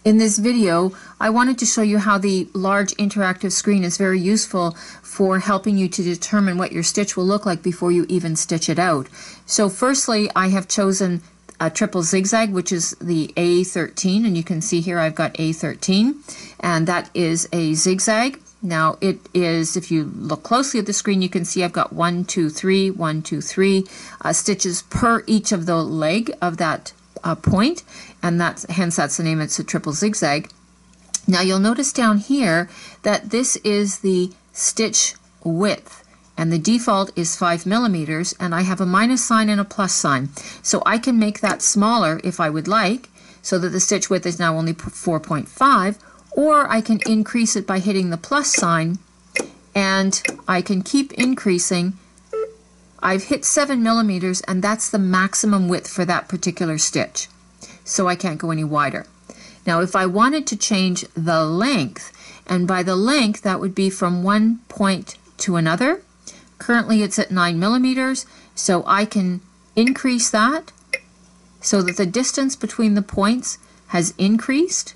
In this video, I wanted to show you how the large interactive screen is very useful for helping you to determine what your stitch will look like before you even stitch it out. So firstly, I have chosen a triple zigzag, which is the A13, and you can see here I've got A13, and that is a zigzag. Now it is, if you look closely at the screen, you can see I've got 1, 2, 3, 1, 2, 3 stitches per each of the leg of that point, and hence that's the name. It's a triple zigzag. Now you'll notice down here that this is the stitch width, and the default is 5 millimeters, and I have a minus sign and a plus sign, so I can make that smaller if I would like, so that the stitch width is now only 4.5, or I can increase it by hitting the plus sign, and I can keep increasing. I've hit 7 millimeters, and that's the maximum width for that particular stitch, so I can't go any wider. Now if I wanted to change the length, and by the length that would be from one point to another, currently it's at 9 millimeters, so I can increase that so that the distance between the points has increased.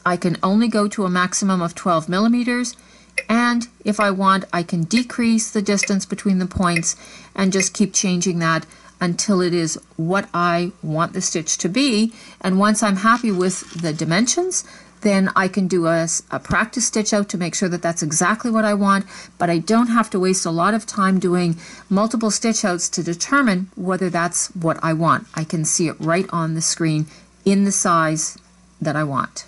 I can only go to a maximum of 12 millimeters, and if I want, I can decrease the distance between the points and just keep changing that until it is what I want the stitch to be. And once I'm happy with the dimensions, then I can do a practice stitch out to make sure that that's exactly what I want, but I don't have to waste a lot of time doing multiple stitch outs to determine whether that's what I want. I can see it right on the screen in the size that I want.